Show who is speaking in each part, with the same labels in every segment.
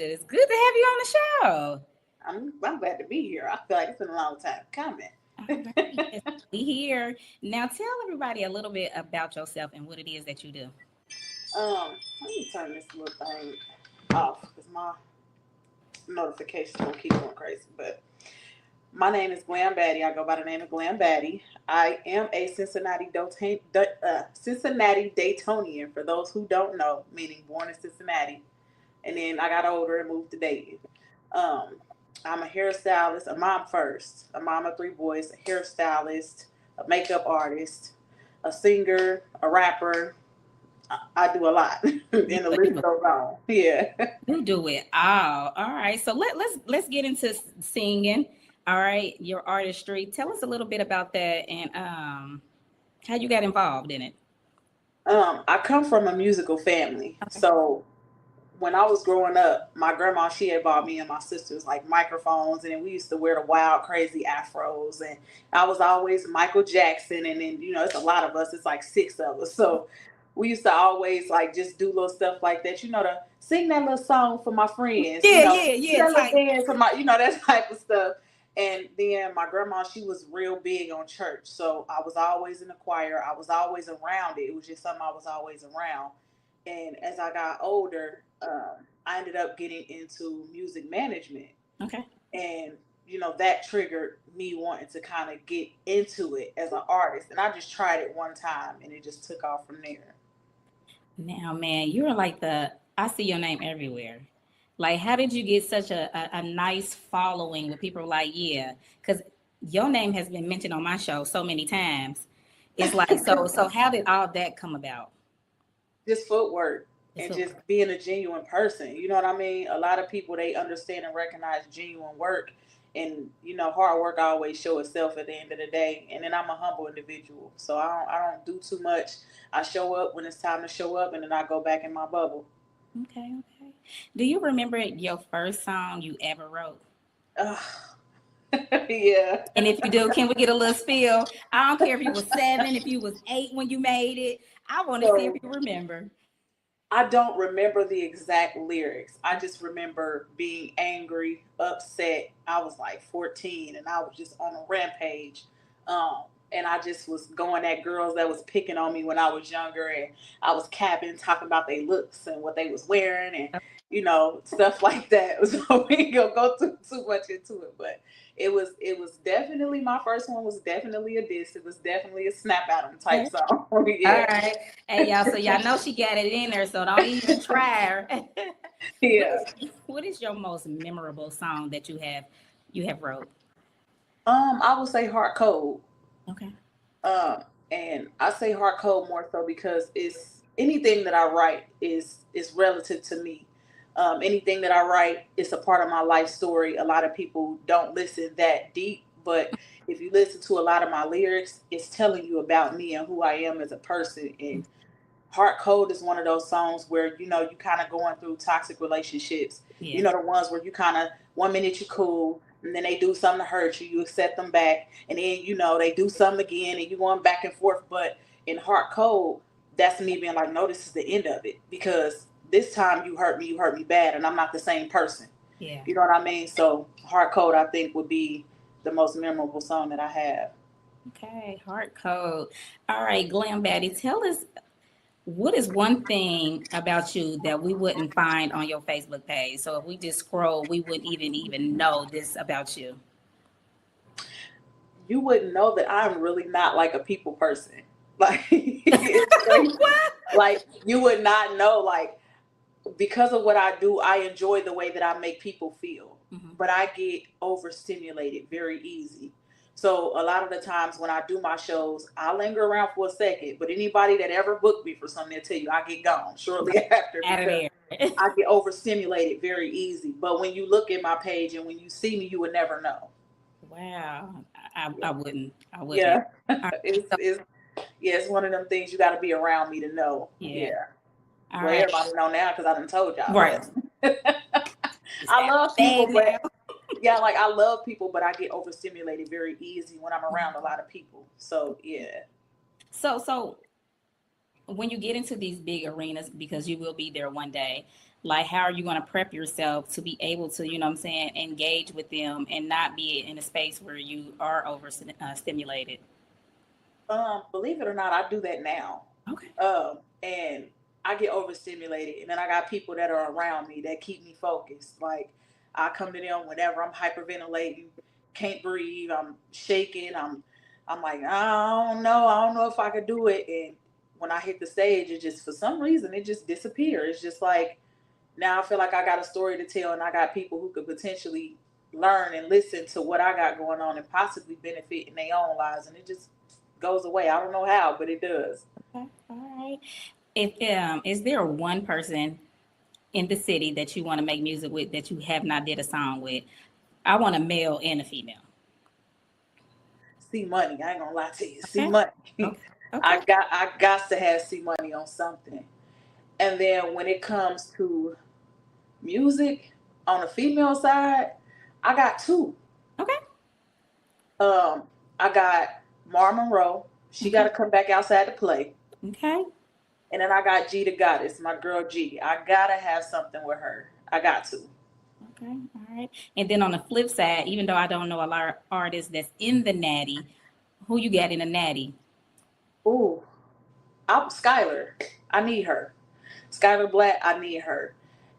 Speaker 1: It's good to have you on the show.
Speaker 2: I'm glad to be here. I feel like it's been a long time coming.
Speaker 1: All right, yes, we here. Now tell everybody a little bit about yourself and what it is that you do.
Speaker 2: Let me turn this little thing off because my notifications gonna keep going crazy. But my name is GlamBaddie. I go by the name of GlamBaddie. I am a Cincinnati Daytonian. For those who don't know, meaning born in Cincinnati, and then I got older and moved to Dayton. Um, I'm a hairstylist, a mom first, a mom of three boys, a hairstylist, a makeup artist, a singer, a rapper. I do a lot, and
Speaker 1: You,
Speaker 2: the
Speaker 1: so
Speaker 2: list goes on. Yeah.
Speaker 1: you do it all. All right. So let's get into singing. All right, your artistry. Tell us a little bit about that and how you got involved in it.
Speaker 2: I come from a musical family,
Speaker 1: Okay.
Speaker 2: so when I was growing up, my grandma she had bought me and my sisters like microphones, and then we used to wear the wild, crazy afros, and I was always Michael Jackson, and then it's a lot of us, it's like six of us, so we used to always like just do little stuff like that, to sing that little song for my friends,
Speaker 1: Yeah, yeah,
Speaker 2: do
Speaker 1: yeah.
Speaker 2: that little
Speaker 1: Type.
Speaker 2: dance for my, that type of stuff. And then my grandma, she was real big on church, so I was always in the choir. I was always around it. It was just something I was always around. And as I got older, I ended up getting into music management,
Speaker 1: Okay.
Speaker 2: and that triggered me wanting to kind of get into it as an artist. And I just tried it one time, and it just took off from there.
Speaker 1: Now, man, you're like I see your name everywhere. Like, how did you get such a nice following with people like, yeah? Because your name has been mentioned on my show so many times. It's like, so how did all that come about?
Speaker 2: Just footwork
Speaker 1: It's
Speaker 2: and
Speaker 1: so,
Speaker 2: just being a genuine person. You know what I mean? A lot of people, they understand and recognize genuine work, and hard work always show itself at the end of the day. And then I'm a humble individual, so I don't do too much. I show up when it's time to show up, and then I go back in my bubble.
Speaker 1: okay, okay. Do you remember your first song you ever wrote?
Speaker 2: Yeah.
Speaker 1: And if you do, can we get a little spill? I don't care if you was 7, if you was 8 when you made it. I want to see if
Speaker 2: So
Speaker 1: you remember.
Speaker 2: I don't remember the exact lyrics. I just remember being angry, upset. I was like 14, and I was just on a rampage. And I just was going at girls that was picking on me when I was younger, and I was capping, talking about their looks and what they was wearing, and stuff like that. So we ain't gonna go too much into it, but it was definitely, my first one was definitely a diss. It was definitely a snap at 'em type
Speaker 1: Okay.
Speaker 2: song.
Speaker 1: All
Speaker 2: Yeah.
Speaker 1: right. Hey y'all, so y'all know she got it in there, so don't even try her. what
Speaker 2: Yeah.
Speaker 1: is what is your most memorable song that you have wrote?
Speaker 2: I would say Heart Cold.
Speaker 1: Okay.
Speaker 2: Um, and I say Heart Cold more so because it's anything that I write is relative to me. Anything that I write is a part of my life story. A lot of people don't listen that deep, but if you listen to a lot of my lyrics, it's telling you about me and who I am as a person. And Heart Cold is one of those songs where you kind of going through toxic relationships.
Speaker 1: Yeah.
Speaker 2: The ones where you kind of, 1 minute you cool, and then they do something to hurt you, you accept them back, and then they do something again, and you going back and forth. But in Heart Cold, that's me being like, no, this is the end of it, because this time you hurt me bad, and I'm not the same person.
Speaker 1: Yeah.
Speaker 2: You know what I mean? So Heart Cold, I think, would be the most memorable song that I have.
Speaker 1: Okay. Heart code. All right, GlamBaddie, tell us what is one thing about you that we wouldn't find on your Facebook page? So if we just scroll, we wouldn't even know this about you.
Speaker 2: You wouldn't know that I'm really not like a people person. Like it's crazy.
Speaker 1: What?
Speaker 2: Like you would not know. Like, because of what I do, I enjoy the way that I make people feel.
Speaker 1: Hmm.
Speaker 2: But I get overstimulated very easy. So a lot of the times when I do my shows, I linger around for a second. But anybody that ever booked me for something, they'll tell you I get gone shortly
Speaker 1: Right.
Speaker 2: after,
Speaker 1: Out of
Speaker 2: because
Speaker 1: there.
Speaker 2: I get overstimulated very easy. But when you look at my page and when you see me, you would never know.
Speaker 1: Wow. I
Speaker 2: Yeah.
Speaker 1: wouldn't. I wouldn't.
Speaker 2: Yeah.
Speaker 1: All right.
Speaker 2: it's,
Speaker 1: So
Speaker 2: it's Yeah, it's one of them things you got to be around me to know.
Speaker 1: yeah.
Speaker 2: Yeah.
Speaker 1: All
Speaker 2: Well,
Speaker 1: right.
Speaker 2: everybody know now because I done told y'all.
Speaker 1: Right.
Speaker 2: But
Speaker 1: Is
Speaker 2: I
Speaker 1: that
Speaker 2: love
Speaker 1: bad
Speaker 2: people,
Speaker 1: now?
Speaker 2: but yeah, like I love people, but I get overstimulated very easy when I'm around a lot of people. So yeah.
Speaker 1: So when you get into these big arenas, because you will be there one day, Like, how are you going to prep yourself to be able to, you know what I'm saying, engage with them and not be in a space where you are over stimulated?
Speaker 2: Believe it or not, I do that now.
Speaker 1: Okay.
Speaker 2: And I get overstimulated, and then I got people that are around me that keep me focused. Like I come to them whenever I'm hyperventilating, can't breathe, I'm shaking, I'm like, I don't know if I could do it. And when I hit the stage, it just for some reason it just disappears. It's just like now I feel like I got a story to tell, and I got people who could potentially learn and listen to what I got going on and possibly benefit in their own lives, and it just goes away. I don't know how, but it does.
Speaker 1: Okay. All right. If is there one person in the city that you want to make music with that you have not did a song with? I want a male and a female.
Speaker 2: See money. I ain't gonna lie to you. See
Speaker 1: Okay.
Speaker 2: money.
Speaker 1: Okay. Okay.
Speaker 2: I got to have see money on something. And then when it comes to music on the female side, I got two.
Speaker 1: Okay.
Speaker 2: Um, I got Mar Monroe. She got
Speaker 1: Okay.
Speaker 2: to come back outside to play.
Speaker 1: Okay.
Speaker 2: And then I got G the Goddess, my girl G. I gotta have something with her. I got to.
Speaker 1: Okay. All right. And then on the flip side, even though I don't know a lot of artists that's in the natty, who you got in the natty?
Speaker 2: Ooh, I'm Skylar. I need her. Skylar Black, I need her.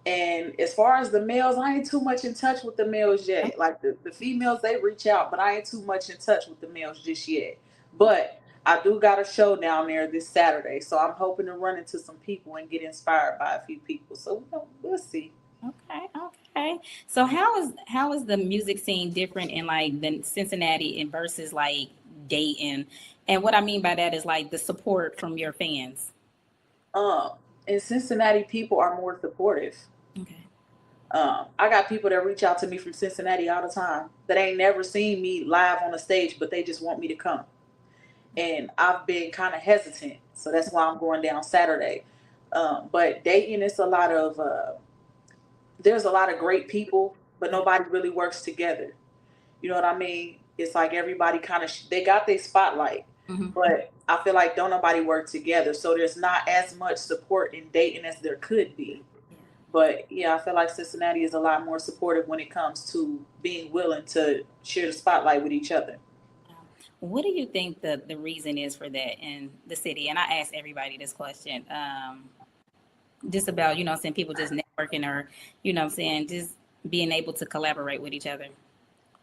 Speaker 2: And as far as the males, I ain't too much in touch with the males yet. Like the females, they reach out, but I ain't too much in touch with the males just yet. But I do got a show down there this Saturday, so I'm hoping to run into some people and get inspired by a few people. So we'll see.
Speaker 1: Okay, okay. So how is the music scene different in like the Cincinnati and versus like Dayton? And what I mean by that is like the support from your fans.
Speaker 2: Um, in Cincinnati, people are more supportive.
Speaker 1: Okay.
Speaker 2: I got people that reach out to me from Cincinnati all the time that ain't never seen me live on the stage, but they just want me to come. And I've been kind of hesitant, so that's why I'm going down Saturday. But Dayton is a lot of there's a lot of great people, but nobody really works together. You know what I mean? It's like everybody kind of they got their spotlight,
Speaker 1: Mm-hmm.
Speaker 2: but I feel like don't nobody work together. So there's not as much support in Dayton as there could be. But yeah, I feel like Cincinnati is a lot more supportive when it comes to being willing to share the spotlight with each other.
Speaker 1: What do you think the reason is for that in the city? And I ask everybody this question, just about, you know what I'm saying, people just networking or, you know what I'm saying, just being able to collaborate with each other.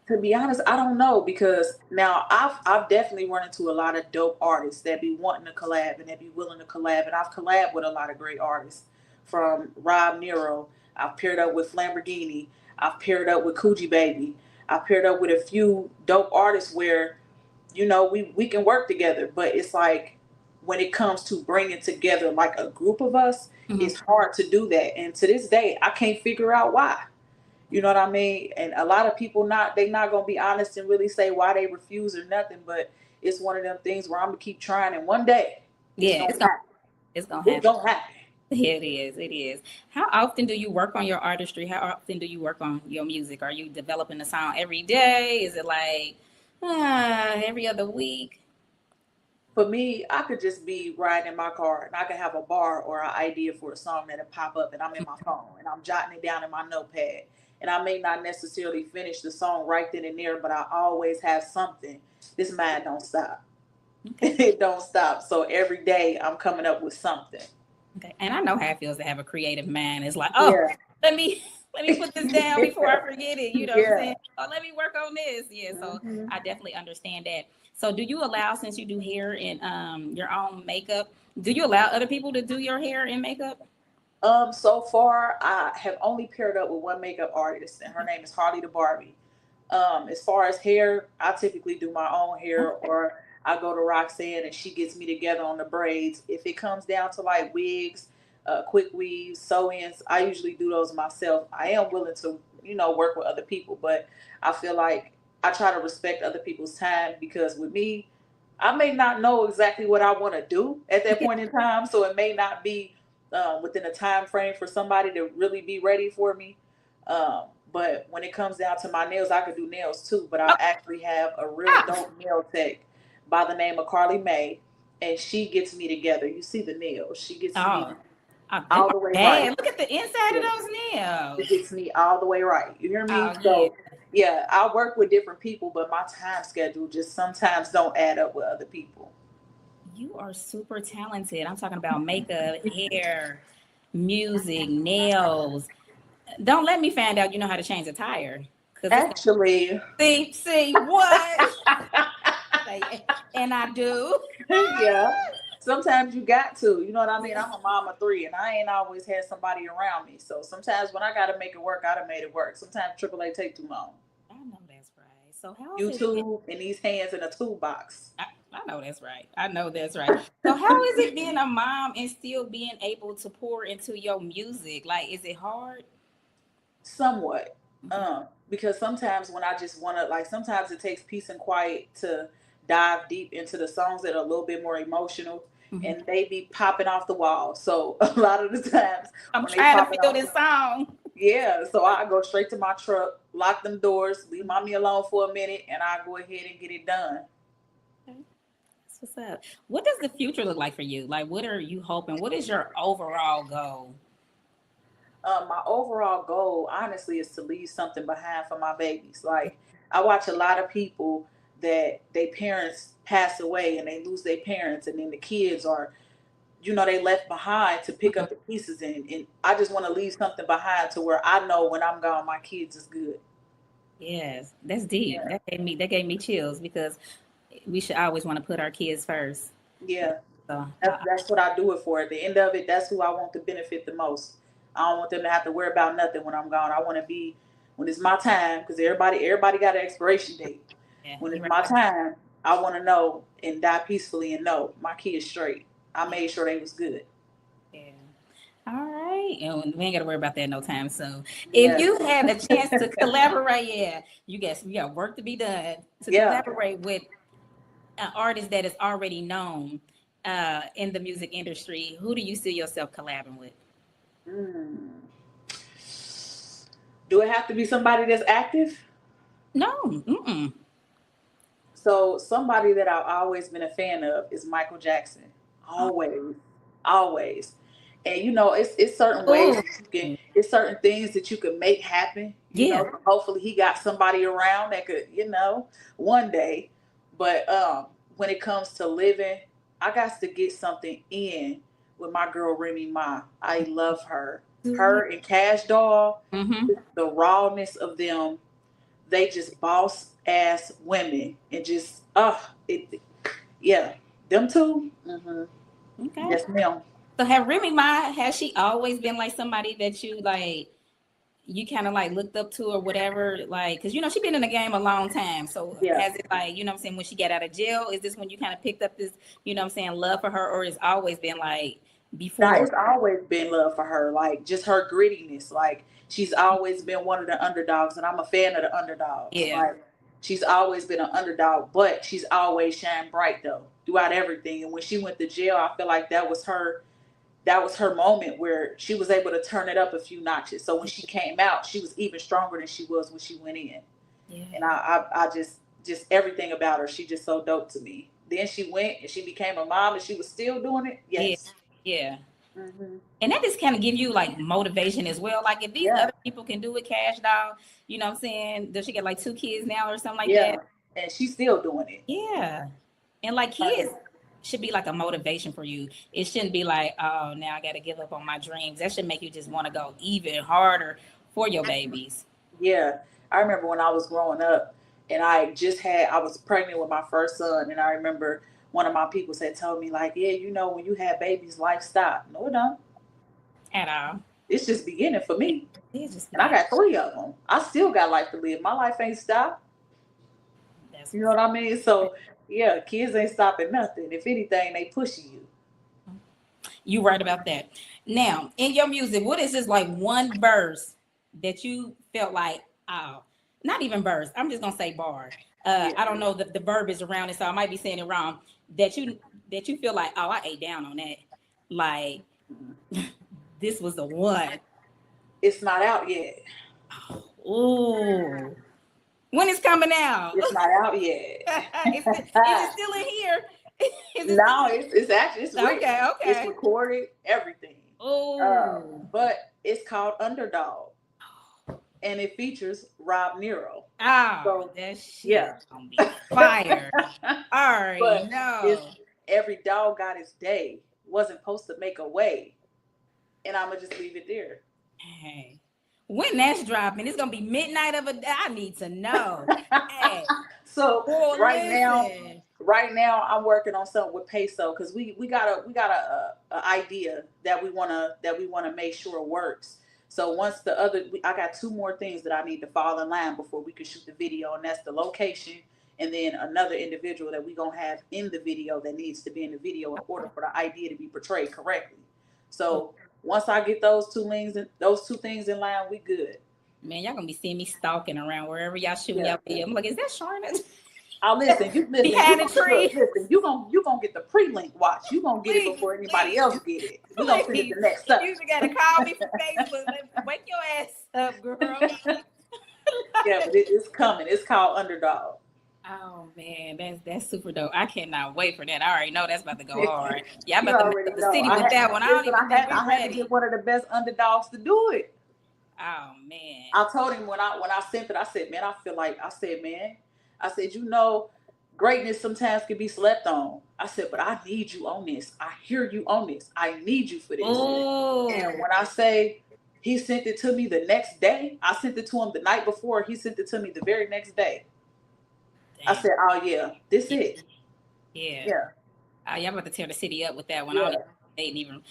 Speaker 2: To be honest, I don't know because now I've definitely run into a lot of dope artists that be wanting to collab and that be willing to collab, and I've collabed with a lot of great artists from Rob Nero. I've paired up with Lamborghini. I've paired up with Coogee Baby. I've paired up with a few dope artists where we can work together, but it's like when it comes to bringing together like a group of us,
Speaker 1: Mm-hmm.
Speaker 2: it's hard to do that, and to this day I can't figure out why. You know what I mean? And a lot of people not gonna be honest and really say why they refuse or nothing, but it's one of them things where I'm gonna keep trying, and one day it's
Speaker 1: Yeah,
Speaker 2: gonna
Speaker 1: it's gonna
Speaker 2: happen.
Speaker 1: it's gonna
Speaker 2: It's
Speaker 1: happen.
Speaker 2: gonna happen.
Speaker 1: Yeah, it is. It is. How often do you work on your artistry? How often do you work on your music? Are you developing a sound every day? Is it like every other week?
Speaker 2: For me, I could just be riding in my car and I could have a bar or an idea for a song that'll pop up, and I'm in my phone and I'm jotting it down in my notepad. And I may not necessarily finish the song right then and there, but I always have something. This mind don't stop.
Speaker 1: Okay.
Speaker 2: It don't stop. So every day I'm coming up with something.
Speaker 1: Okay. And I know how it feels to have a creative mind. It's like, oh,
Speaker 2: Yeah.
Speaker 1: let me let me put this down before I forget it. You know what I'm
Speaker 2: Yeah.
Speaker 1: saying? Oh, let me work on this. Yeah. So
Speaker 2: Hmm.
Speaker 1: I definitely understand that. So do you allow, since you do hair and your own makeup, do you allow other people to do your hair and makeup?
Speaker 2: So far I have only paired up with one makeup artist, and her name is Harley the Barbie. As far as hair, I typically do my own hair,
Speaker 1: Okay.
Speaker 2: or I go to Roxanne and she gets me together on the braids. If it comes down to like wigs, quick weaves, sew-ins, I usually do those myself. I am willing to, work with other people, but I feel like I try to respect other people's time, because with me, I may not know exactly what I want to do at that point in time, so it may not be within a time frame for somebody to really be ready for me. But when it comes down to my nails, I could do nails too. But I actually have a real
Speaker 1: Ah,
Speaker 2: dope nail tech by the name of Carly May, and she gets me together. You see the nails? She gets me
Speaker 1: oh, Oh, they
Speaker 2: all
Speaker 1: are
Speaker 2: the way right.
Speaker 1: bad. Look at the inside of
Speaker 2: Yeah.
Speaker 1: those
Speaker 2: It
Speaker 1: nails.
Speaker 2: hits me all the way right. You hear me?
Speaker 1: Oh yeah.
Speaker 2: So yeah, I work with different people, but my time schedule just sometimes don't add up with other people.
Speaker 1: You are super talented. I'm talking about makeup, hair, music, nails. Don't let me find out you know how to change a tire. Cause it's gonna
Speaker 2: Actually,
Speaker 1: see what? And I do.
Speaker 2: yeah. Sometimes you got to, you know what I mean? I'm a mom of three and I ain't always had somebody around me. So sometimes when I gotta make it work, I'd have made it work. Sometimes AAA take too long.
Speaker 1: I know that's right. So how's it been?
Speaker 2: YouTube and these hands in a toolbox.
Speaker 1: I know that's right. I know that's right. So how is it being a mom and still being able to pour into your music? Like, is it hard?
Speaker 2: Somewhat. Because sometimes when I just wanna like sometimes it takes peace and quiet to dive deep into the songs that are a little bit more emotional
Speaker 1: Mhm.
Speaker 2: and they be popping off the wall. So a lot of the times
Speaker 1: I'm
Speaker 2: when they
Speaker 1: trying to
Speaker 2: popping
Speaker 1: feel
Speaker 2: off
Speaker 1: this song.
Speaker 2: yeah, so I go straight to my truck, lock them doors, leave mommy alone for a minute, and I go ahead and get it done.
Speaker 1: Okay, that's what's up. What does the future look like for you? Like, what are you hoping? What is your overall goal?
Speaker 2: My overall goal, honestly, is to leave something behind for my babies. Like, I watch a lot of people that their parents pass away and they lose their parents, and then the kids are, they left behind to pick up the pieces. And I just want to leave something behind to where I know when I'm gone, my kids is good.
Speaker 1: Yes, that's deep.
Speaker 2: Yeah.
Speaker 1: That gave me chills because we should always want to put our kids first.
Speaker 2: Yeah.
Speaker 1: So,
Speaker 2: That's what I do it for. At the end of it, that's who I want to benefit the most. I don't want them to have to worry about nothing when I'm gone. I want to be when it's my time because everybody got an expiration date.
Speaker 1: yeah,
Speaker 2: When
Speaker 1: you're
Speaker 2: it's
Speaker 1: right
Speaker 2: my
Speaker 1: about
Speaker 2: time, I want to know and die peacefully and know my kids straight. I
Speaker 1: that.
Speaker 2: made sure they was good.
Speaker 1: Yeah. All right. And we ain't got to worry about that no time soon. If
Speaker 2: Yeah,
Speaker 1: you had a chance to collaborate, yeah, you guess we got work to be done to
Speaker 2: yeah.
Speaker 1: collaborate with an artist that is already known in the music industry. Who do you see yourself collabing with?
Speaker 2: Mm. Do it have to be somebody that's active?
Speaker 1: No. Mm-mm.
Speaker 2: So somebody that I've always been a fan of is Michael Jackson. Always, always. And it's certain ways
Speaker 1: Oh,
Speaker 2: that it's certain things that you can make happen.
Speaker 1: yeah.
Speaker 2: Hopefully he got somebody around that could, one day. But when it comes to living, I got to get something in with my girl Remy Ma. I love her. Her and Cash Doll,
Speaker 1: Mm-hmm.
Speaker 2: the rawness of them, they just boss ass women and just it yeah, them 2 mm-hmm.
Speaker 1: Okay.
Speaker 2: Yes ma'am.
Speaker 1: So have Remy Ma, has she always been like somebody that you like you kind of like looked up to or whatever, like because she been in the game a long time. So
Speaker 2: Yeah.
Speaker 1: has it like what I'm saying, when she got out of jail, is this when you kind of picked up this what I'm saying, love for her, or it's always been like
Speaker 2: Now
Speaker 1: before?
Speaker 2: it's always been love for her, like just her grittiness. Like she's always been one of the underdogs, and I'm a fan of the underdogs.
Speaker 1: Yeah,
Speaker 2: Like she's always been an underdog, but she's always shined bright though throughout everything. And when she went to jail, I feel like that was her moment where she was able to turn it up a few notches. So when she came out, she was even stronger than she was when she went in. And
Speaker 1: yeah.
Speaker 2: I just everything about her, she just so dope to me. Then she went and she became a mom, and she was still doing it.
Speaker 1: Yeah,
Speaker 2: Yes.
Speaker 1: yeah.
Speaker 2: Hmm.
Speaker 1: And that just kind of give you like motivation as well. Like if these
Speaker 2: Yeah,
Speaker 1: other people can do it, Cash Doll, what I'm saying? Does she get like 2 kids now or something like
Speaker 2: yeah,
Speaker 1: that?
Speaker 2: and she's still doing it.
Speaker 1: Yeah. And like kids should be like a motivation for you. It shouldn't be like, oh, now I got to give up on my dreams. That should make you just want to go even harder for your babies.
Speaker 2: Yeah, I remember when I was growing up, and I was pregnant with my first son, and I remember one of my people had told me like, yeah, when you have babies, life stop. No, it don't.
Speaker 1: At all.
Speaker 2: It's just beginning for me,
Speaker 1: It's just
Speaker 2: and I
Speaker 1: beginning.
Speaker 2: got three of them. I still got life to live. My life ain't stopped.
Speaker 1: That's
Speaker 2: You know
Speaker 1: what's
Speaker 2: what I mean? So yeah, kids ain't stopping nothing. If anything, they pushing you.
Speaker 1: you right about that. Now, in your music, what is this like one verse that you felt like, oh, not even verse. I'm just gonna say bar.
Speaker 2: Yeah.
Speaker 1: I don't know the verb is around it, so I might be saying it wrong. That you feel like, oh, I ate down on that. Like this was the one.
Speaker 2: It's not out yet.
Speaker 1: Ooh. When it's coming out?
Speaker 2: It's not out yet.
Speaker 1: Is it still in here? Is it still
Speaker 2: No,
Speaker 1: in
Speaker 2: it's actually it's
Speaker 1: here?
Speaker 2: written,
Speaker 1: Okay,
Speaker 2: it's
Speaker 1: okay.
Speaker 2: recorded, everything.
Speaker 1: Oh.
Speaker 2: But it's called Underdog, and it features Rob Nero.
Speaker 1: Oh,
Speaker 2: So
Speaker 1: that
Speaker 2: yeah,
Speaker 1: shit gonna be fire. I already
Speaker 2: but it's
Speaker 1: know.
Speaker 2: every dog got its day. Wasn't supposed to make a way, and I'm gonna just leave it there.
Speaker 1: Hey, when that's dropping, it's gonna be midnight of a day. I need to know. Hey,
Speaker 2: So
Speaker 1: boy,
Speaker 2: right now,
Speaker 1: listen.
Speaker 2: I'm working on something with Peso because we got a idea that we wanna make sure works. So once I got two more things that I need to fall in line before we can shoot the video, and that's the location, and then another individual that we gonna have in the video that needs to be in the video in order for the idea to be portrayed correctly. So once I get those two things in line, we good.
Speaker 1: Man, y'all gonna be seeing me stalking around wherever y'all shooting
Speaker 2: Yeah.
Speaker 1: y'all video. I'm like, is that Charna?
Speaker 2: I listen. You
Speaker 1: Behind the
Speaker 2: gonna look,
Speaker 1: tree.
Speaker 2: listen. You gonna get the pre-link watch. You gonna get it
Speaker 1: Please,
Speaker 2: before anybody
Speaker 1: please,
Speaker 2: else get it. We gonna send it
Speaker 1: please.
Speaker 2: the next up.
Speaker 1: You gotta call me from Facebook. Wake your ass up, girl.
Speaker 2: Yeah, but it's coming. It's called Underdog.
Speaker 1: Oh man, that's super dope. I cannot wait for that. I already know that's about to go hard. Yeah, I'm
Speaker 2: You
Speaker 1: about to mess
Speaker 2: already
Speaker 1: up the
Speaker 2: know.
Speaker 1: city with that one. I don't
Speaker 2: Listen.
Speaker 1: even think we
Speaker 2: I had to
Speaker 1: ready.
Speaker 2: get one of the best underdogs to do it.
Speaker 1: Oh man.
Speaker 2: I told him when I sent it. I said, man, I said, greatness sometimes can be slept on. I said, but I need you on this. I hear you on this. I need you for this. And
Speaker 1: Oh,
Speaker 2: when I say he sent it to me the next day, I sent it to him the night before. He sent it to me the very next day. I
Speaker 1: damn.
Speaker 2: said, oh yeah, this
Speaker 1: Yeah.
Speaker 2: it.
Speaker 1: Yeah.
Speaker 2: Yeah,
Speaker 1: Y'all about to tear the city up with that one.
Speaker 2: yeah,
Speaker 1: They ain't even.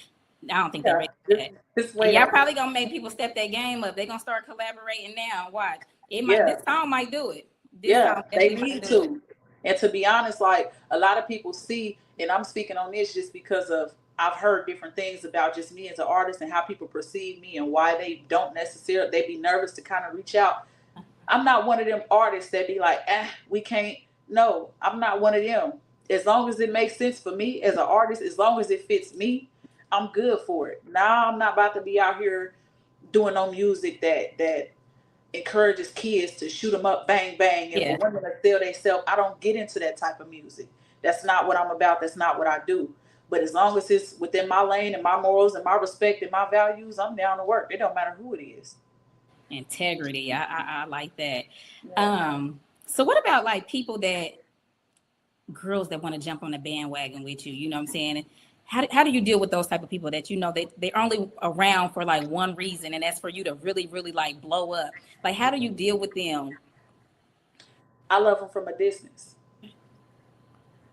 Speaker 1: I don't think they're
Speaker 2: yeah.
Speaker 1: ready for that.
Speaker 2: Just
Speaker 1: And
Speaker 2: wait
Speaker 1: y'all
Speaker 2: on it.
Speaker 1: probably gonna make people step their game up. They're gonna start collaborating now. Watch. It might.
Speaker 2: Yeah,
Speaker 1: This song might do it. This
Speaker 2: yeah.
Speaker 1: song
Speaker 2: They
Speaker 1: definitely might
Speaker 2: need
Speaker 1: do it.
Speaker 2: to. And to be honest, like a lot of people see, and I'm speaking on this just because of I've heard different things about just me as an artist and how people perceive me and why they don't necessarily they be nervous to kind of reach out. I'm not one of them artists that be like, we can't. No, I'm not one of them. As long as it makes sense for me as an artist, as long as it fits me, I'm good for it. Now I'm not about to be out here doing no music that encourages kids to shoot them up, bang bang, and
Speaker 1: Yeah.
Speaker 2: for women to sell themselves. I don't get into that type of music. That's not what I'm about. That's not what I do. But as long as it's within my lane and my morals and my respect and my values, I'm down to work. It don't matter who it is.
Speaker 1: Integrity. I like that.
Speaker 2: Yeah.
Speaker 1: So what about like people that girls that want to jump on the bandwagon with you? You know what I'm saying? How do you deal with those type of people that you know they're only around for like one reason, and that's for you to really really like blow up? Like how do you deal with them?
Speaker 2: I love them from a distance.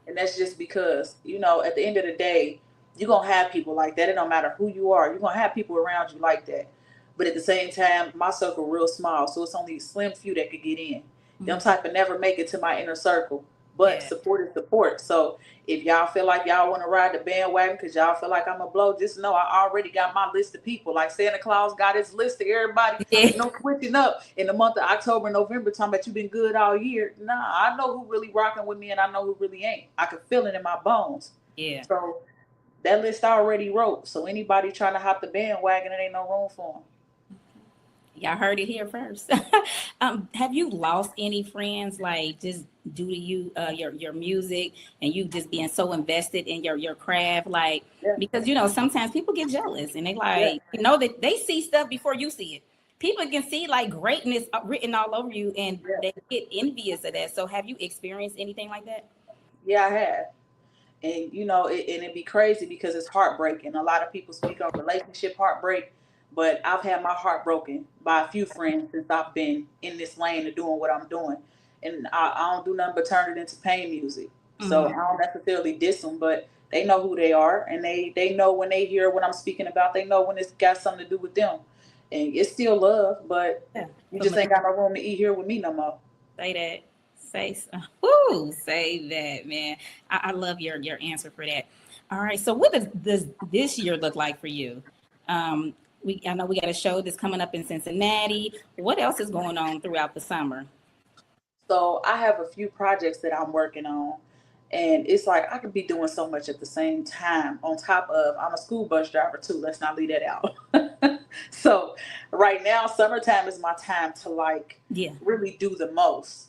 Speaker 2: And that's just because, at the end of the day, you're going to have people like that. It don't matter who you are. You're going to have people around you like that. But at the same time, my circle real small. So it's only a slim few that could get in. Them type of never make it to my inner circle. But
Speaker 1: Yeah.
Speaker 2: support is support. So if y'all feel like y'all want to ride the bandwagon because y'all feel like I'm a blow, just know I already got my list of people. Like Santa Claus got his list of everybody.
Speaker 1: Yeah.
Speaker 2: No switching up in the month of October, November, talking about you been good all year. Nah, I know who really rocking with me and I know who really ain't. I can feel it in my bones.
Speaker 1: Yeah.
Speaker 2: So that list I already wrote. So anybody trying to hop the bandwagon, it ain't no room for them.
Speaker 1: Y'all heard it here first. Have you lost any friends like just due to your music and you just being so invested in your craft? Like
Speaker 2: Yeah,
Speaker 1: because sometimes people get jealous and they
Speaker 2: yeah,
Speaker 1: like that they see stuff before you see it. People can see like greatness written all over you and
Speaker 2: yeah.
Speaker 1: they get envious of that. So have you experienced anything like that?
Speaker 2: Yeah, I have. And it'd be crazy because it's heartbreaking. A lot of people speak on relationship heartbreak, but I've had my heart broken by a few friends since I've been in this lane of doing what I'm doing, and I don't do nothing but turn it into pain music. So I
Speaker 1: Mm-hmm.
Speaker 2: don't necessarily diss them, but they know who they are, and they know when they hear what I'm speaking about. They know when it's got something to do with them, and it's still love, but
Speaker 1: Yeah.
Speaker 2: you
Speaker 1: But
Speaker 2: just ain't got no room to eat here with me no more.
Speaker 1: say that. Say that, man. I love your answer for that. All right. So what does this year look like for you? I know we got a show that's coming up in Cincinnati. What else is going on throughout the summer?
Speaker 2: So I have a few projects that I'm working on. And it's like I could be doing so much at the same time. On top of I'm a school bus driver too. Let's not leave that out. So right now, summertime is my time to like
Speaker 1: Yeah.
Speaker 2: really do the most.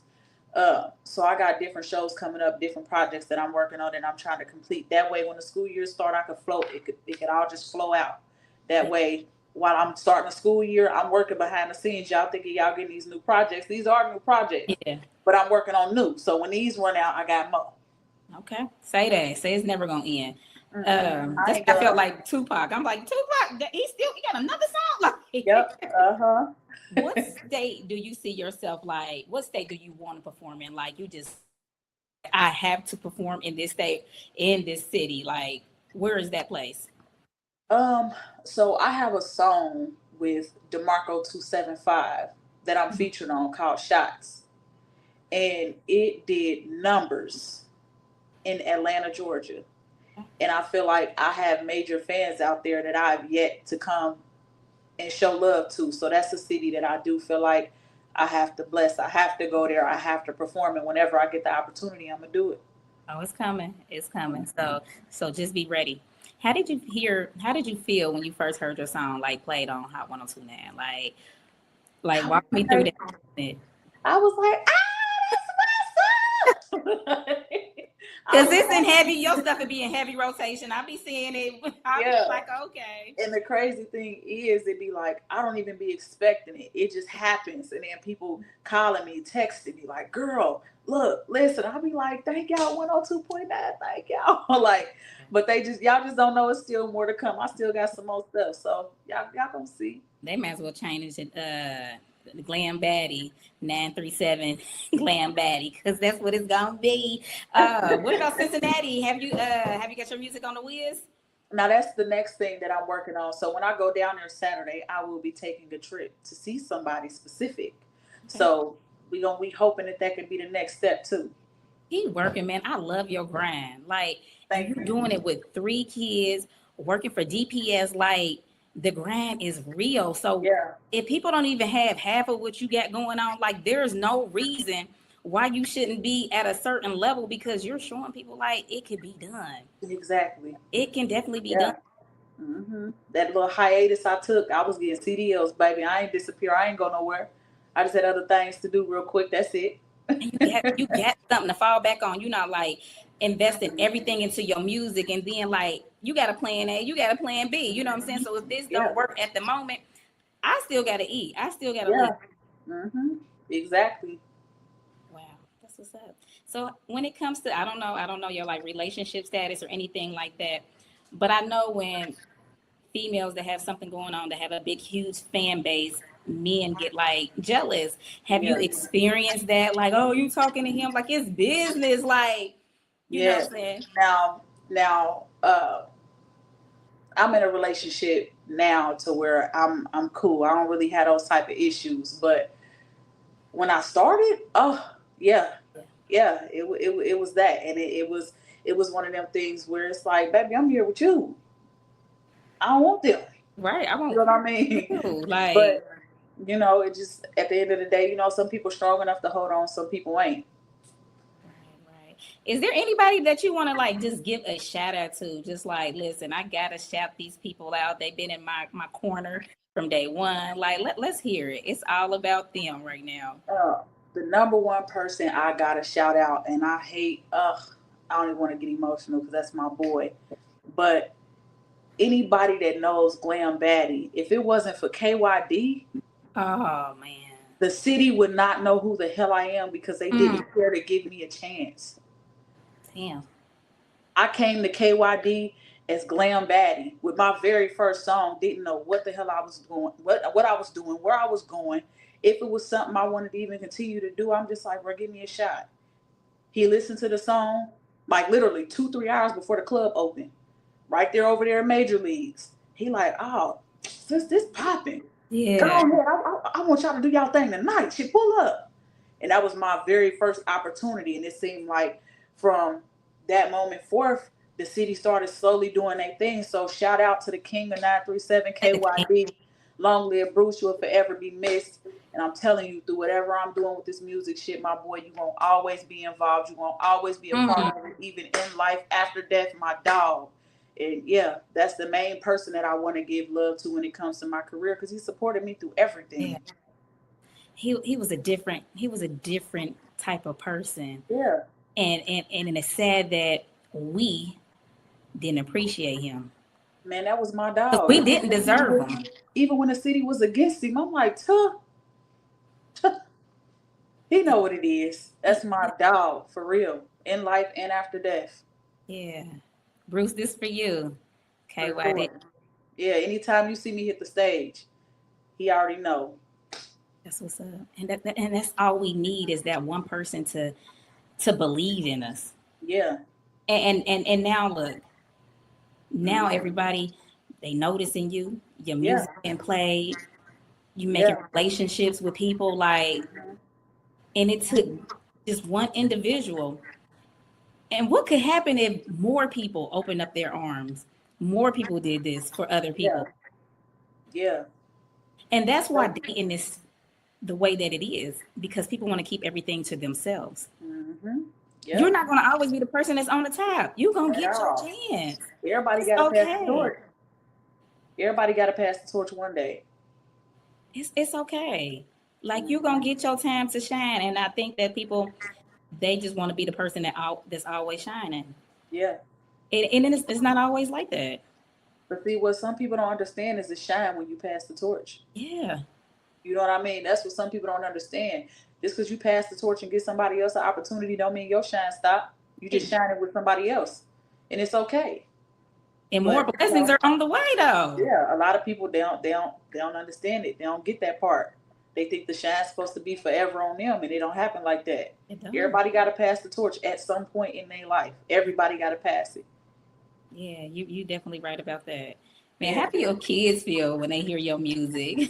Speaker 2: So I got different shows coming up, different projects that I'm working on and I'm trying to complete. That way when the school year start, I could float. It could all just flow out. That way, while I'm starting the school year, I'm working behind the scenes. Y'all thinking y'all getting these new projects. These are new projects,
Speaker 1: Yeah.
Speaker 2: but I'm working on new. So when these run out, I got more.
Speaker 1: Okay. Say that. Say it's never gonna end.
Speaker 2: I
Speaker 1: That's
Speaker 2: ain't
Speaker 1: I felt
Speaker 2: done.
Speaker 1: like Tupac. I'm like Tupac. He got another song.
Speaker 2: Yep.
Speaker 1: Like,
Speaker 2: Uh-huh.
Speaker 1: what state do you see yourself like? What state do you want to perform in? Like you just, I have to perform in this state, in this city. Like, where is that place?
Speaker 2: Um, so I have a song with DeMarco 275 that I'm featured on called Shots. And it did numbers in Atlanta, Georgia. And I feel like I have major fans out there that I've yet to come and show love to. So that's a city that I do feel like I have to bless. I have to go there. I have to perform. And whenever I get the opportunity, I'm going to do it.
Speaker 1: Oh, it's coming. It's coming. So just be ready. How did you feel when you first heard your song like played on Hot 1029? Like
Speaker 2: I was
Speaker 1: walk me through
Speaker 2: like,
Speaker 1: that.
Speaker 2: I was like, that's my song. I
Speaker 1: Cause
Speaker 2: was
Speaker 1: it's in
Speaker 2: like,
Speaker 1: heavy, your stuff would be in heavy rotation. I be seeing it. I be
Speaker 2: yeah.
Speaker 1: like, okay.
Speaker 2: And the crazy thing is, it'd be like, I don't even be expecting it. It just happens. And then people calling me, texting me, like, girl, look, listen. I'll be like, thank y'all, 102.9, thank y'all. Like, but y'all just don't know it's still more to come. I still got some more stuff. So y'all gonna see.
Speaker 1: They might as well change it. The GlamBaddie 937 GlamBaddie, because that's what it's gonna be. What about Cincinnati? Have you got your music on the whiz?
Speaker 2: Now that's the next thing that I'm working on. So when I go down there Saturday, I will be taking a trip to see somebody specific.
Speaker 1: Okay.
Speaker 2: So we hoping that could be the next step too.
Speaker 1: Keep working, man. I love your grind. Like, and
Speaker 2: Thank
Speaker 1: you
Speaker 2: you.
Speaker 1: doing it with 3 kids, working for DPS. Like, the grind is real. So
Speaker 2: Yeah.
Speaker 1: if people don't even have half of what you got going on, like, there's no reason why you shouldn't be at a certain level, because you're showing people like it can be done.
Speaker 2: Exactly.
Speaker 1: It can definitely be done.
Speaker 2: Yeah. That little hiatus I took, I was getting CDLs, baby. I ain't disappear. I ain't go nowhere. I just had other things to do real quick. That's it.
Speaker 1: And you got something to fall back on. You're not like investing everything into your music and then like you got a plan A, you got a plan B. You know what I'm saying? So if this
Speaker 2: Yeah.
Speaker 1: don't work at the moment, I still gotta eat. I still gotta
Speaker 2: Yeah.
Speaker 1: live.
Speaker 2: Exactly.
Speaker 1: Wow, that's what's up. So when it comes to, I don't know your like relationship status or anything like that, but I know when females that have something going on, that have a big, huge fan base, men get like jealous. Have you
Speaker 2: Yeah.
Speaker 1: experienced that? Like, oh, you talking to him like it's business, like, you know
Speaker 2: Yeah.
Speaker 1: what I'm saying?
Speaker 2: Now, I'm in a relationship now to where I'm cool. I don't really have those type of issues. But when I started, oh yeah, yeah, it was that, and it was one of them things where it's like, baby, I'm here with you. I don't want them.
Speaker 1: Right. I
Speaker 2: You
Speaker 1: won't
Speaker 2: know what I mean?
Speaker 1: like,
Speaker 2: But it just at the end of the day, some people strong enough to hold on, some people ain't.
Speaker 1: right. Is there anybody that you want to like just give a shout out to? Just like, listen, I gotta shout these people out. They've been in my corner from day one. Like, let's hear it. It's all about them right now.
Speaker 2: The number one person I gotta shout out, and I hate, I don't even want to get emotional because that's my boy. But anybody that knows GlamBaddie, if it wasn't for KYD,
Speaker 1: Oh man.
Speaker 2: the city would not know who the hell I am because they didn't care to give me a chance.
Speaker 1: Damn.
Speaker 2: I came to KYD as GlamBaddie with my very first song. Didn't know what the hell I was doing, what I was doing, where I was going. If it was something I wanted to even continue to do, I'm just like, bro, give me a shot. He listened to the song like literally 2-3 hours before the club opened, right there over there in Major Leagues. He like, oh, this popping. Go
Speaker 1: Yeah.
Speaker 2: ahead. I want y'all to do y'all thing tonight. Shit, pull up. And that was my very first opportunity. And it seemed like from that moment forth, the city started slowly doing their thing. So shout out to the king of 937 KYD. Long live Bruce, you will forever be missed. And I'm telling you, through whatever I'm doing with this music shit, my boy, you won't always be involved. You won't always be a part of it, even in life after death, my dog. And yeah, that's the main person that I want to give love to when it comes to my career, because he supported me through everything.
Speaker 1: Yeah. He was a different type of person.
Speaker 2: Yeah.
Speaker 1: And it's sad that we didn't appreciate him.
Speaker 2: Man, that was my
Speaker 1: 'Cause
Speaker 2: dog.
Speaker 1: we didn't deserve them.
Speaker 2: Even when the city was against him, I'm like, tuh, he know what it is. That's my dog for real, in life and after death,
Speaker 1: Yeah. Bruce, this for you. Okay,
Speaker 2: for
Speaker 1: why did
Speaker 2: sure. Yeah, anytime you see me hit the stage, he already know.
Speaker 1: that's what's up. And that's all we need is that one person to believe in us.
Speaker 2: Yeah.
Speaker 1: And now look, now
Speaker 2: Mhm.
Speaker 1: everybody they noticing you, your
Speaker 2: Yeah.
Speaker 1: music being played, you making
Speaker 2: Yeah.
Speaker 1: relationships with people like,
Speaker 2: Mhm.
Speaker 1: and it took just one individual. And what could happen if more people opened up their arms? More people did this for other
Speaker 2: Yeah.
Speaker 1: people.
Speaker 2: Yeah.
Speaker 1: And that's why dating is the way that it is, because people want to keep everything to themselves.
Speaker 2: Mm-hmm.
Speaker 1: You're
Speaker 2: Yep.
Speaker 1: not going to always be the person that's on the top. You're going to
Speaker 2: At
Speaker 1: get your
Speaker 2: all.
Speaker 1: chance.
Speaker 2: Everybody
Speaker 1: It's
Speaker 2: got to pass the
Speaker 1: okay.
Speaker 2: torch. Everybody got to pass the torch one day.
Speaker 1: It's okay. Like you're
Speaker 2: Mhm.
Speaker 1: going to get your time to shine. And I think that people, they just want to be the person that's always shining.
Speaker 2: Yeah.
Speaker 1: And it's not always like that.
Speaker 2: But see, what some people don't understand is the shine when you pass the torch.
Speaker 1: Yeah.
Speaker 2: You know what I mean? That's what some people don't understand. Just because you pass the torch and get somebody else an opportunity don't mean your shine stop. You just
Speaker 1: It,
Speaker 2: shine it with somebody else. And it's okay.
Speaker 1: and more
Speaker 2: But
Speaker 1: blessings are on the way, though.
Speaker 2: yeah, a lot of people they don't understand it. They don't get that part. They think the shine's supposed to be forever on them, and it don't happen like that.
Speaker 1: It does.
Speaker 2: Everybody got to pass the torch at some point in their life. Everybody got to pass it.
Speaker 1: Yeah, you definitely right about that. Man,
Speaker 2: Yeah,
Speaker 1: how do your kids feel when they hear your music?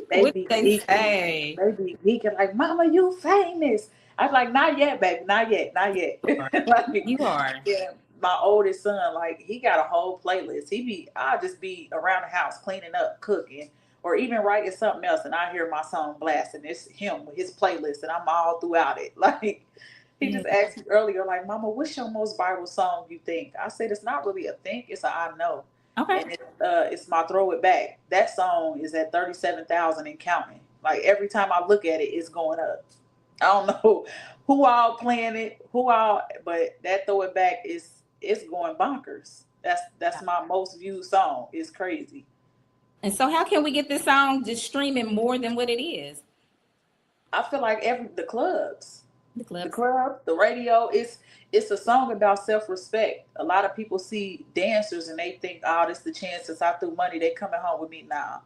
Speaker 2: they
Speaker 1: What
Speaker 2: be
Speaker 1: do they
Speaker 2: geeking.
Speaker 1: say?
Speaker 2: They be geeking like, "Mama, you famous." I'm like, "Not yet, baby. Not yet. Not yet."
Speaker 1: You are.
Speaker 2: Like,
Speaker 1: You are.
Speaker 2: yeah, my oldest son, like, he got a whole playlist. I'll just be around the house cleaning up, cooking, or even writing something else, and I hear my song blasting. It's him with his playlist, and I'm all throughout it. Like, he
Speaker 1: Yeah.
Speaker 2: just asked me earlier, like, "Mama, what's your most viral song you think?" I said, "It's not really a think, it's a I know."
Speaker 1: Okay.
Speaker 2: And it's my Throw It Back. That song is at 37,000 and counting. Like, every time I look at it, it's going up. I don't know who all playing it, but that Throw It Back is it's going bonkers. That's my most viewed song. It's crazy.
Speaker 1: And so, how can we get this song just streaming more than what it is?
Speaker 2: I feel like the clubs,
Speaker 1: The
Speaker 2: the
Speaker 1: clubs.
Speaker 2: club, the radio, it's a song about self-respect. A lot of people see dancers and they think, oh, this the chance since I threw money, they coming home with me now.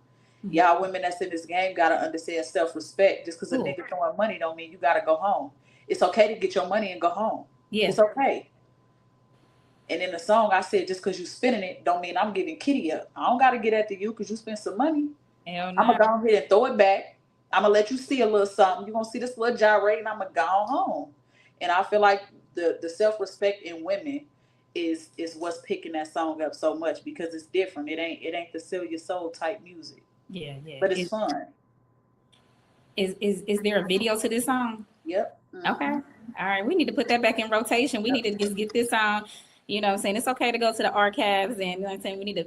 Speaker 1: Mhm.
Speaker 2: Y'all women that's in this game gotta understand self-respect. Just because a
Speaker 1: Cool.
Speaker 2: nigga throwing money don't mean you gotta go home. It's okay to get your money and go home.
Speaker 1: Yeah.
Speaker 2: It's okay. And in the song, I said, just because you spending it, don't mean I'm giving kitty up. I don't got to get after you because you spent some money.
Speaker 1: Hell
Speaker 2: I'm
Speaker 1: no.
Speaker 2: going to go ahead and throw it back. I'm going to let you see a little something. You're going to see this little gyrate, and I'm going to go home. And I feel like the self-respect in women is what's picking that song up so much because it's different. It ain't the sell your soul type music,
Speaker 1: Yeah, yeah.
Speaker 2: but it's fun.
Speaker 1: Is there a video to this song?
Speaker 2: Yep.
Speaker 1: Okay.
Speaker 2: Mm-hmm.
Speaker 1: All right. We need to put that back in rotation. We need to
Speaker 2: Yep.
Speaker 1: just get this on. You know what I'm saying? It's okay to go to the archives and you know what I'm saying? We need to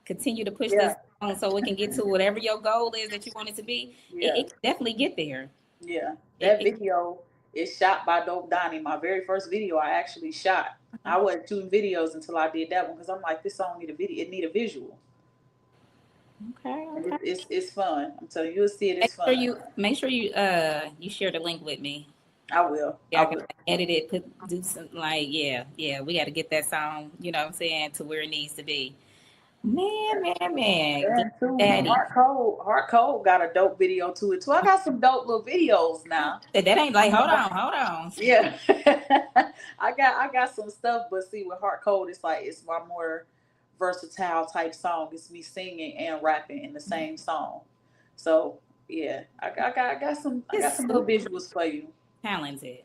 Speaker 1: continue to push this
Speaker 2: Yeah.
Speaker 1: on so we can get to whatever your goal is that you want it to be.
Speaker 2: Yeah.
Speaker 1: It can definitely get there.
Speaker 2: Yeah,
Speaker 1: It,
Speaker 2: that
Speaker 1: it,
Speaker 2: video is shot by Dope Donnie. My very first video I actually shot. I wasn't shooting videos until I did that one because I'm like, this song need a video. It need a visual,
Speaker 1: okay,
Speaker 2: and
Speaker 1: okay.
Speaker 2: it's fun. I'm telling you, you'll see it.
Speaker 1: Make
Speaker 2: It's
Speaker 1: sure
Speaker 2: fun.
Speaker 1: you share the link with me.
Speaker 2: I will.
Speaker 1: Yeah,
Speaker 2: I
Speaker 1: I can
Speaker 2: will.
Speaker 1: edit it, do something like yeah. We got to get that song, you know what I'm saying, to where it needs to be. Man.
Speaker 2: And too,
Speaker 1: GlamBaddie.
Speaker 2: Heart Cold got a dope video to it too. I got some dope little videos now.
Speaker 1: That ain't like hold on.
Speaker 2: Yeah, I got some stuff, but see, with Heart Cold, it's like it's my more versatile type song. It's me singing and rapping in the same song. So yeah, I got some
Speaker 1: Just
Speaker 2: little
Speaker 1: super
Speaker 2: visuals for you.
Speaker 1: talented.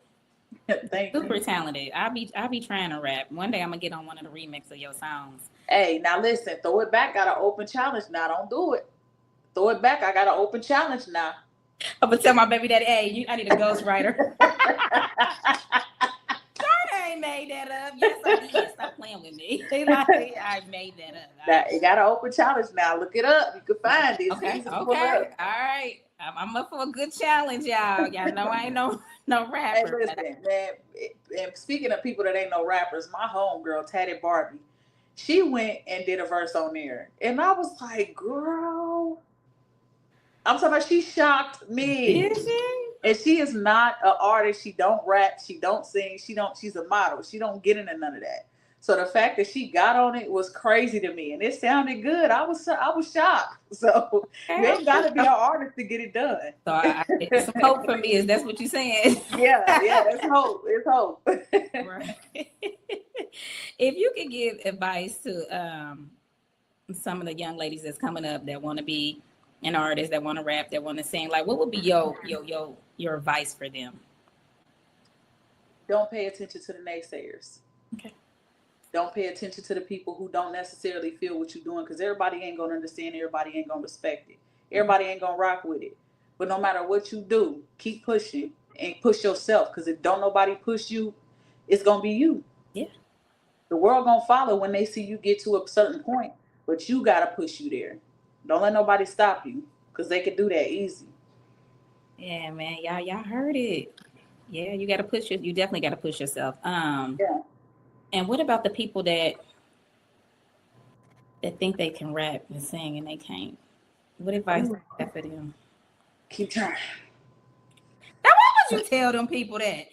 Speaker 2: Thank
Speaker 1: Super
Speaker 2: you.
Speaker 1: talented. I be trying to rap. One day I'm gonna get on one of the remix of your songs.
Speaker 2: Hey, now listen, Throw It Back got an open challenge now. Don't do it. Throw It Back. I got an open challenge now.
Speaker 1: I'm gonna tell my baby daddy, hey, I need a ghostwriter. I ain't made that up. Yes, I did. Stop playing with me. Like, I made that up.
Speaker 2: Now it got an open challenge now. Look it up. You can find it. It's
Speaker 1: Okay,
Speaker 2: easy to pull
Speaker 1: okay,
Speaker 2: up.
Speaker 1: all right. I'm up for a good challenge, y'all. Y'all know I ain't no
Speaker 2: Hey,
Speaker 1: rapper.
Speaker 2: listen, man. And speaking of people that ain't no rappers, my homegirl, Tatted Barbie, She went and did a verse on there. And I was like, girl, I'm talking about she shocked me.
Speaker 1: Did she?
Speaker 2: And she is not an artist. She don't rap. She don't sing. She's a model. She don't get into none of that. So the fact that she got on it was crazy to me. And it sounded good. I was shocked. So you ain't gotta be an artist to get it done.
Speaker 1: So it's some hope for me. Is that's what you're saying?
Speaker 2: Yeah, it's hope. It's hope.
Speaker 1: Right. If you could give advice to some of the young ladies that's coming up that want to be an artist, that want to rap, that want to sing, like what would be your advice for them?
Speaker 2: Don't pay attention to the naysayers.
Speaker 1: Okay.
Speaker 2: Don't pay attention to the people who don't necessarily feel what you're doing, because everybody ain't gonna understand. Everybody ain't gonna respect it. Everybody ain't gonna rock with it. But no matter what you do, keep pushing and push yourself. Because if don't nobody push you, it's gonna be you.
Speaker 1: Yeah.
Speaker 2: The world gonna follow when they see you get to a certain point, but you gotta push you there. Don't let nobody stop you, because they can do that easy.
Speaker 1: Yeah, man. Y'all heard it. Yeah, you got to push you. You definitely got to push yourself.
Speaker 2: Yeah.
Speaker 1: And what about the people that think they can rap and sing and they can't? What advice do you have for them?
Speaker 2: Keep trying.
Speaker 1: Now, why would you tell them people that?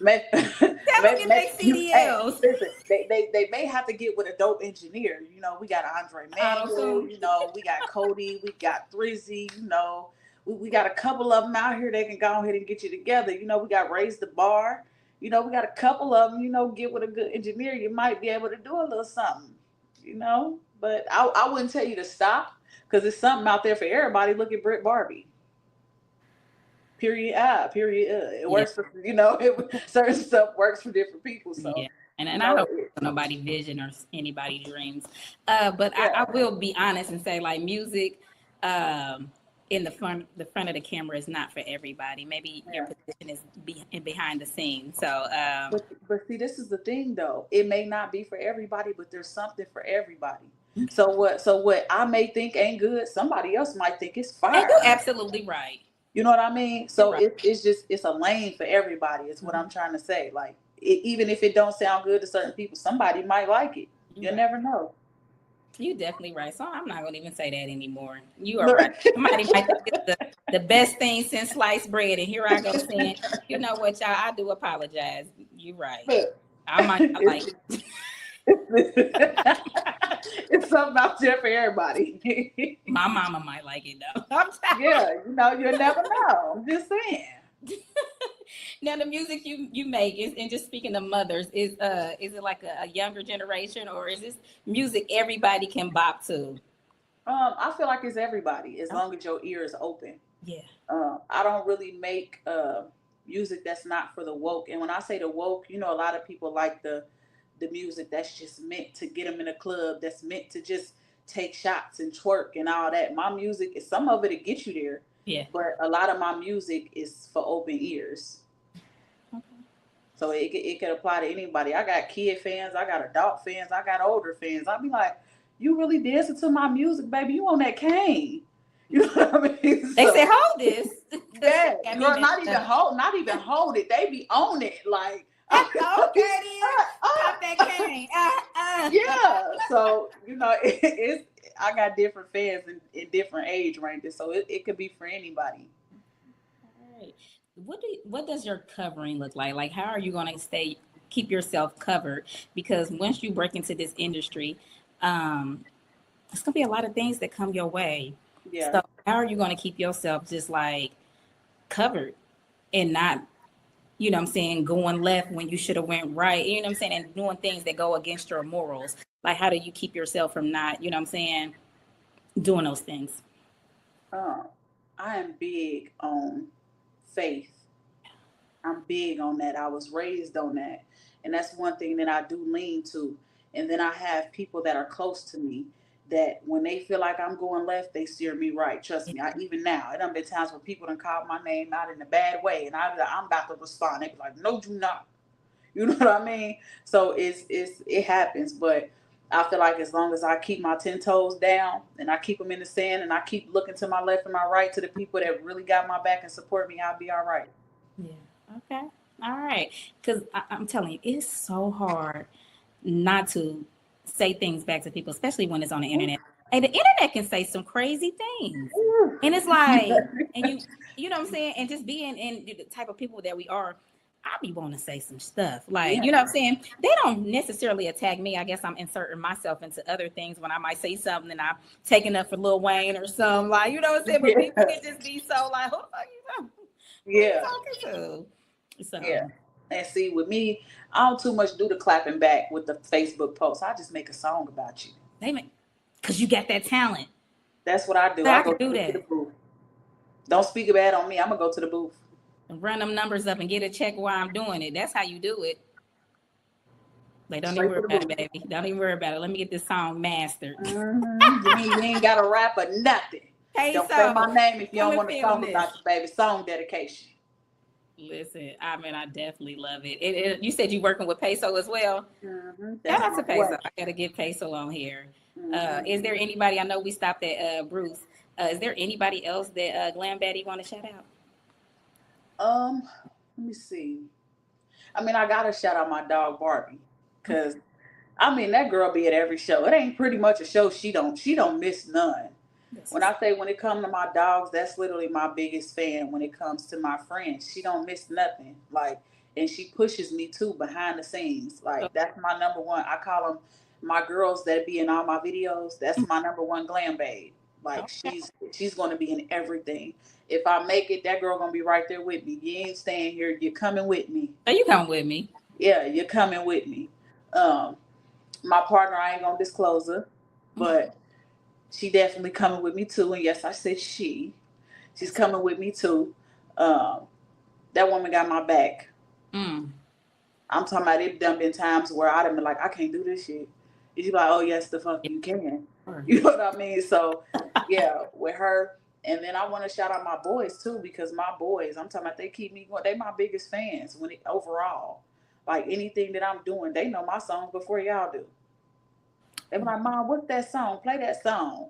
Speaker 1: Tell them get their CDLs.
Speaker 2: Listen, they may have to get with a dope engineer. You know, we got Andre Manuel. You know, we got Cody. We got Thrizzy. You know, we got a couple of them out here that can go ahead and get you together. You know, we got Raise the Bar. You know, we got a couple of them. You know, get with a good engineer, you might be able to do a little something. You know, but I wouldn't tell you to stop, because there's something out there for everybody. Look at Britt Barbie. Period. It works for, you know, certain stuff works for different people. So
Speaker 1: yeah. And I don't know nobody's vision or anybody's dreams. But I will be honest and say, like, music in the front of the camera is not for everybody. Maybe your position is behind the scenes. So
Speaker 2: but see, this is the thing though. It may not be for everybody, but there's something for everybody. So what I may think ain't good, somebody else might think it's fire.
Speaker 1: And you're absolutely right.
Speaker 2: You know what I mean? So
Speaker 1: right.
Speaker 2: it's a lane for everybody. Is what I'm trying to say. Like, even if it don't sound good to certain people, somebody might like it. You never know.
Speaker 1: You definitely right. So I'm not going to even say that anymore. You are right. Somebody might think it's the best thing since sliced bread. And here I go saying, you know what, y'all, I do apologize. You're right. I might not like it.
Speaker 2: It's something out there for everybody.
Speaker 1: My mama might like it though.
Speaker 2: Yeah, you know, you'll never know. I'm just saying.
Speaker 1: Now the music you make is, and just speaking of mothers, is it like a younger generation, or is this music everybody can bop to?
Speaker 2: I feel like it's everybody, as long as your ear is open.
Speaker 1: Yeah.
Speaker 2: I don't really make music that's not for the woke. And when I say the woke, you know, a lot of people like the music that's just meant to get them in a club, that's meant to just take shots and twerk and all that. My music is, some of it get you there.
Speaker 1: Yeah.
Speaker 2: But a lot of my music is for open ears. Okay. So it could apply to anybody. I got kid fans, I got adult fans, I got older fans. I'll be like, you really dancing to my music, baby? You on that cane? You know what I mean?
Speaker 1: They say hold this.
Speaker 2: Yeah, girl, not even hold it. They be on it like.
Speaker 1: Okay, pop that cane.
Speaker 2: Yeah, so you know, I got different fans in different age ranges, so it could be for anybody.
Speaker 1: All right. What does your covering look like? Like, how are you going to keep yourself covered? Because once you break into this industry, it's going to be a lot of things that come your way.
Speaker 2: Yeah.
Speaker 1: So how are you going to keep yourself just like covered and not, you know what I'm saying, going left when you should have went right, you know what I'm saying, and doing things that go against your morals? Like, how do you keep yourself from not, you know what I'm saying, doing those things?
Speaker 2: I am big on faith. I'm big on that. I was raised on that. And that's one thing that I do lean to. And then I have people that are close to me that when they feel like I'm going left, they steer me right. Trust me. Even now, it done been times where people done called my name out in a bad way, and I'm about to respond. They be like, "No, do not." You know what I mean? So it happens, but I feel like as long as I keep my 10 toes down and I keep them in the sand and I keep looking to my left and my right to the people that really got my back and support me, I'll be all right.
Speaker 1: Yeah. Okay. All right. Because I'm telling you, it's so hard not to say things back to people, especially when it's on the internet. Hey, the internet can say some crazy things. And it's like, and you know what I'm saying? And just being in the type of people that we are, I be wanting to say some stuff. Like, you know what I'm saying? They don't necessarily attack me. I guess I'm inserting myself into other things when I might say something and I'm taking up for Lil Wayne or something. Like, you know what I'm saying? But people can just be so like, who the fuck you talking to? So
Speaker 2: yeah. And see, with me, I don't too much do the clapping back with the Facebook post. I just make a song about you.
Speaker 1: Because you got that talent.
Speaker 2: That's what I do.
Speaker 1: I
Speaker 2: I go
Speaker 1: can do
Speaker 2: to
Speaker 1: that.
Speaker 2: the booth. Don't speak bad on me. I'm gonna go to the booth
Speaker 1: And run them numbers up and get a check while I'm doing it. That's how you do it. Like, don't even worry about it, baby. Don't even worry about it. Let me get this song mastered.
Speaker 2: You ain't got to rap or nothing.
Speaker 1: Hey,
Speaker 2: don't
Speaker 1: so
Speaker 2: say my name if you don't want to
Speaker 1: film
Speaker 2: talk about your baby. Song dedication.
Speaker 1: Listen, I mean, I definitely love it. You said you're working with Peso as well. Shout out to
Speaker 2: my
Speaker 1: Peso.
Speaker 2: boy.
Speaker 1: I gotta get Peso on here. Is there anybody? I know we stopped at Bruce. Is there anybody else that GlamBaddie want to shout out?
Speaker 2: Let me see. I mean, I gotta shout out my dog Barbie, cause I mean that girl be at every show. It ain't pretty much a show she don't miss none. When I say when it comes to my dogs, that's literally my biggest fan. When it comes to my friends, she don't miss nothing. Like, and she pushes me too behind the scenes. Like, that's my number one. I call them my girls that be in all my videos. That's my number one GlamBaddie. Like, she's gonna be in everything. If I make it, that girl gonna be right there with me. You ain't staying here. You're coming with me.
Speaker 1: Oh, you coming with me?
Speaker 2: Yeah, you're coming with me. My partner, I ain't gonna disclose her, but she definitely coming with me too. And yes, I said she's coming with me too. That woman got my back. I'm talking about it done been times where I'd have been like, I can't do this shit. And she's like, oh yes, the fuck you can. You know what I mean? So yeah, with her. And then I want to shout out my boys too, because my boys, I'm talking about they keep me going. They my biggest fans when it overall. Like anything that I'm doing, they know my songs before y'all do. They be like, Mom, what's that song? Play that song.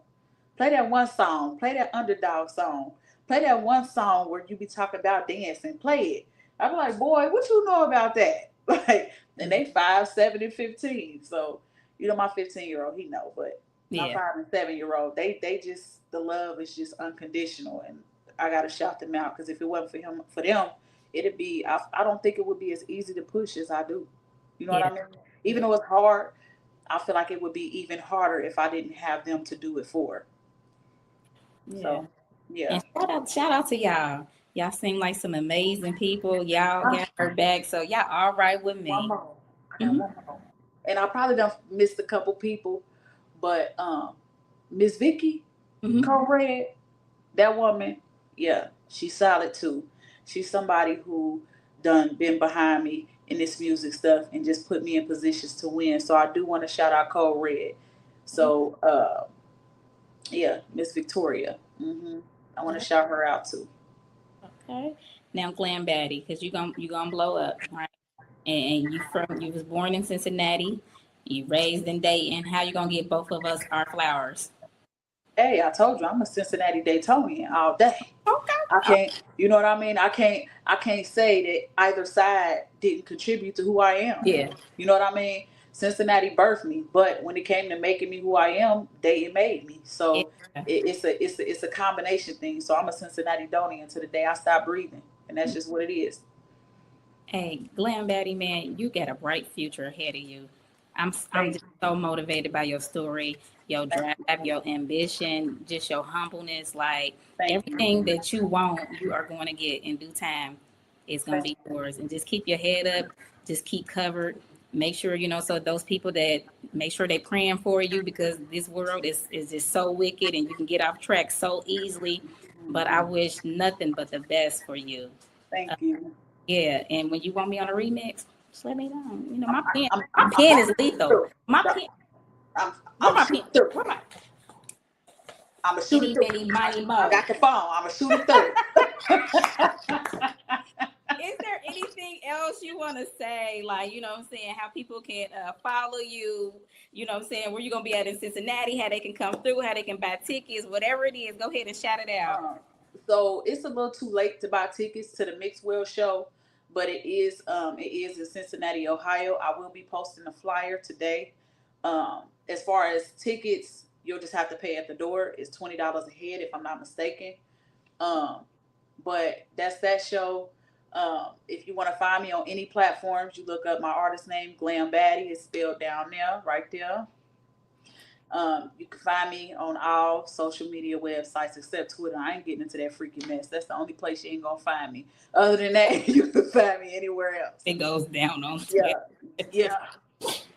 Speaker 2: Play that one song. Play that underdog song. Play that one song where you be talking about dancing. Play it. I be like, boy, what you know about that? Like, and they 5, 7, and 15. So, you know, my 15-year-old, he know, but my 5 and 7-year-old, they just, the love is just unconditional, and I gotta shout them out, because if it wasn't for them, it'd be. I don't think it would be as easy to push as I do. You know what I mean? Even though it's hard, I feel like it would be even harder if I didn't have them to do it for. So, yeah.
Speaker 1: And shout out to y'all. Y'all seem like some amazing people. Y'all got her back, so y'all all right with me.
Speaker 2: One more. I got one more. And I probably done missed a couple people, but Miss Vicky, Co-Red, that woman, yeah, she's solid too. She's somebody who done been behind me in this music stuff and just put me in positions to win. So I do want to shout out Co-Red. So yeah, Miss Victoria. I want to shout her out too.
Speaker 1: Okay. Now GlamBaddie, because you gonna blow up, right? And you was born in Cincinnati, you raised in Dayton. How you gonna get both of us our flowers?
Speaker 2: Hey, I told you I'm a Cincinnati Daytonian all day.
Speaker 1: Okay.
Speaker 2: I can't, you know what I mean? I can't say that either side didn't contribute to who I am.
Speaker 1: Yeah.
Speaker 2: You know what I mean? Cincinnati birthed me, but when it came to making me who I am, Dayton made me. So it's a combination thing. So I'm a Cincinnati Donian to the day I stop breathing, and that's just what it is.
Speaker 1: Hey, GlamBaddie, man, you got a bright future ahead of you. I'm just so motivated by your story, your drive, your ambition, just your humbleness. Like everything that you want, you are going to get in due time. It's going to be yours. And just keep your head up. Just keep covered. Make sure, so those people that make sure they're praying for you, because this world is just so wicked and you can get off track so easily. But I wish nothing but the best for you.
Speaker 2: Thank you.
Speaker 1: Yeah, and when you want me on a remix, just let me know. My pen is lethal. My pen.
Speaker 2: I'm a shoot through. I'm a shoot it through. I got the phone. I'm a shoot it through.
Speaker 1: Is there anything else you want to say? Like, what I'm saying, how people can follow you, what I'm saying, where you going to be at in Cincinnati, how they can come through, how they can buy tickets, whatever it is, go ahead and shout it out.
Speaker 2: So it's a little too late to buy tickets to the Mixed World show, but it is in Cincinnati, Ohio. I will be posting a flyer today. As far as tickets, you'll just have to pay at the door. It's $20 a head, if I'm not mistaken. But that's that show. If you want to find me on any platforms, you look up my artist name, GlamBaddie. It's spelled down there, right there. You can find me on all social media websites except Twitter. I ain't getting into that freaky mess. That's the only place you ain't gonna find me. Other than that, you can find me anywhere else.
Speaker 1: It goes down on Twitter.
Speaker 2: Yeah.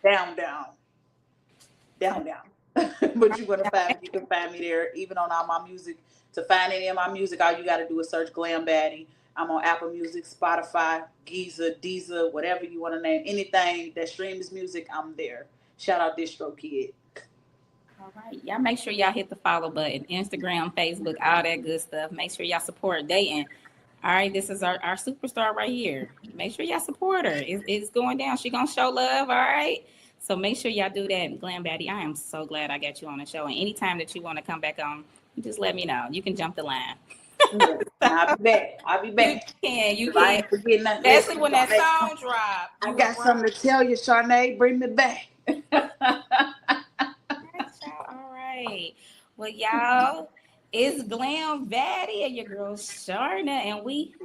Speaker 2: Down. But you're gonna find me. You can find me there, even on all my music. To find any of my music, all you gotta do is search GlamBaddie. I'm on Apple Music, Spotify, Giza, Deezer, whatever you want to name. Anything that streams music, I'm there. Shout out Distro Kid.
Speaker 1: All right. Y'all make sure y'all hit the follow button. Instagram, Facebook, all that good stuff. Make sure y'all support Dayton. All right, this is our superstar right here. Make sure y'all support her. It's going down. She gonna show love, all right? So make sure y'all do that. GlamBaddie, I am so glad I got you on the show. And anytime that you want to come back on, just let me know. You can jump the line.
Speaker 2: I'll be back.
Speaker 1: You can. Especially when that song drop.
Speaker 2: I got something to tell you, Charna. Bring me back.
Speaker 1: All right. Well, y'all, it's GlamBaddie and your girl Charna, and we